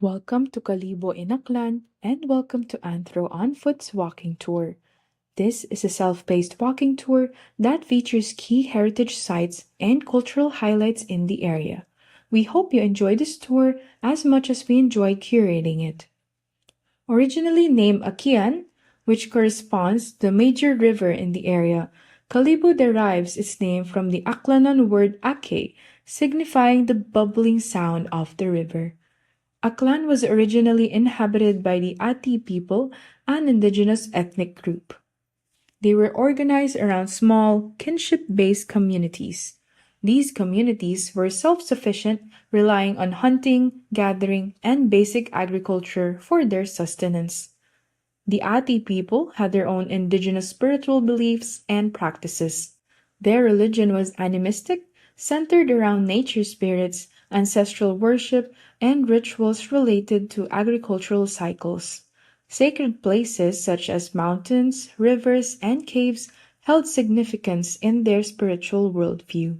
Welcome to Kalibo in Aklan and welcome to Anthro on Foot's walking tour. This is a self-paced walking tour that features key heritage sites and cultural highlights in the area. We hope you enjoy this tour as much as we enjoy curating it. Originally named Akian, which corresponds to the major river in the area, Kalibo derives its name from the Aklanon word ake, signifying the bubbling sound of the river. Aklan was originally inhabited by the Ati people, an indigenous ethnic group. They were organized around small, kinship-based communities. These communities were self-sufficient, relying on hunting, gathering, and basic agriculture for their sustenance. The Ati people had their own indigenous spiritual beliefs and practices. Their religion was animistic, centered around nature spirits, ancestral worship, and rituals related to agricultural cycles. Sacred places such as mountains, rivers, and caves held significance in their spiritual worldview.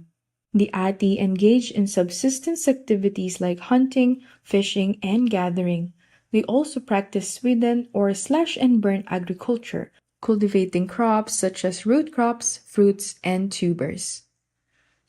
The Ati engaged in subsistence activities like hunting, fishing, and gathering. They also practiced swidden or slash and burn agriculture, cultivating crops such as root crops, fruits, and tubers.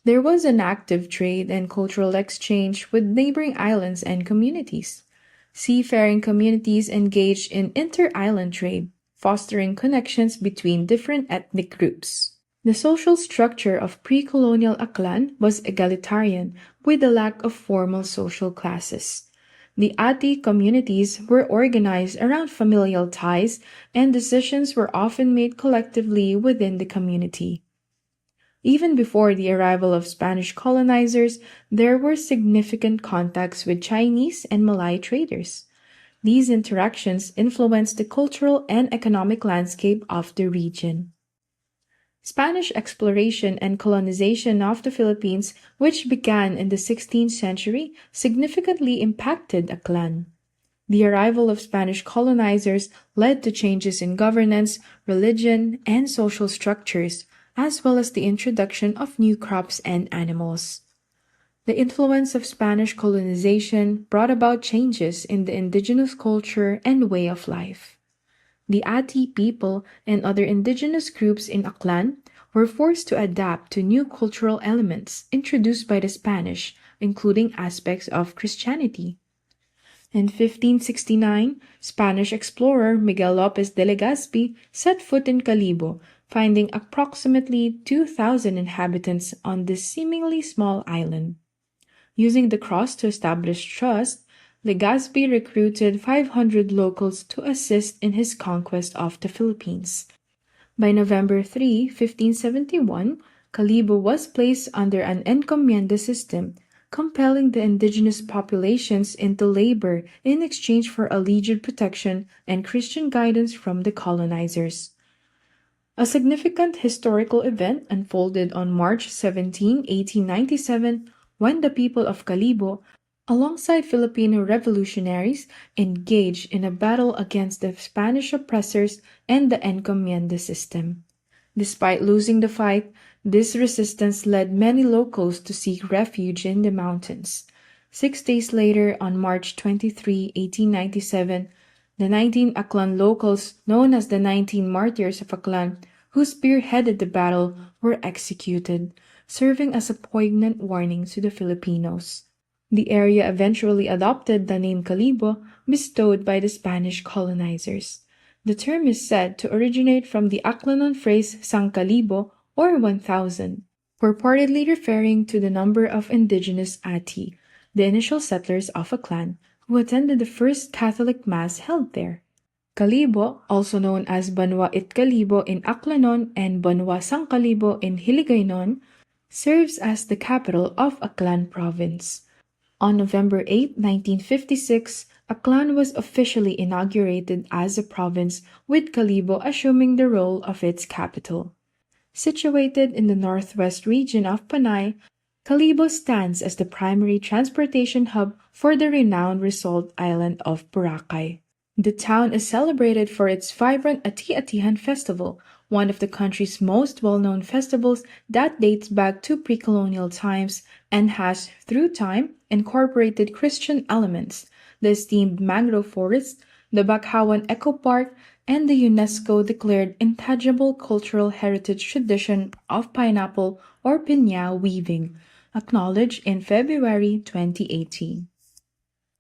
There was an active trade and cultural exchange with neighboring islands and communities. Seafaring communities engaged in inter-island trade, fostering connections between different ethnic groups. The social structure of pre-colonial Aklan was egalitarian, with a lack of formal social classes. The Ati communities were organized around familial ties, and decisions were often made collectively within the community. Even before the arrival of Spanish colonizers, there were significant contacts with Chinese and Malay traders. These interactions influenced the cultural and economic landscape of the region. Spanish exploration and colonization of the Philippines, which began in the 16th century, significantly impacted Aklan. The arrival of Spanish colonizers led to changes in governance, religion, and social structures, as well as the introduction of new crops and animals. The influence of Spanish colonization brought about changes in the indigenous culture and way of life. The Ati people and other indigenous groups in Aklan were forced to adapt to new cultural elements introduced by the Spanish, including aspects of Christianity. In 1569, Spanish explorer Miguel Lopez de Legazpi set foot in Kalibo, finding approximately 2,000 inhabitants on this seemingly small island. Using the cross to establish trust, Legazpi recruited 500 locals to assist in his conquest of the Philippines. By November 3, 1571, Kalibo was placed under an encomienda system, compelling the indigenous populations into labor in exchange for alleged protection and Christian guidance from the colonizers. A significant historical event unfolded on March 17, 1897, when the people of Kalibo, alongside Filipino revolutionaries, engaged in a battle against the Spanish oppressors and the encomienda system. Despite losing the fight, this resistance led many locals to seek refuge in the mountains. 6 days later, on March 23, 1897, the 19 Aklan locals, known as the 19 Martyrs of Aklan, who spearheaded the battle, were executed, serving as a poignant warning to the Filipinos. The area eventually adopted the name Kalibo, bestowed by the Spanish colonizers. The term is said to originate from the Aklanon phrase Sang Kalibo, or 1,000, purportedly referring to the number of indigenous Ati, the initial settlers of Aklan, who attended the first Catholic Mass held there. Kalibo, also known as Banwa It Kalibo in Aklanon and Banwa Sang Kalibo in Hiligaynon, serves as the capital of Aklan Province. On November 8, 1956, Aklan was officially inaugurated as a province, with Kalibo assuming the role of its capital. Situated in the northwest region of Panay, Kalibo stands as the primary transportation hub for the renowned resort island of Boracay. The town is celebrated for its vibrant Ati-Atihan Festival, one of the country's most well-known festivals that dates back to pre-colonial times and has, through time, incorporated Christian elements, the esteemed mangrove forest, the Bakhawan Eco Park, and the UNESCO-declared intangible cultural heritage tradition of pineapple or piña weaving, acknowledged in February 2018.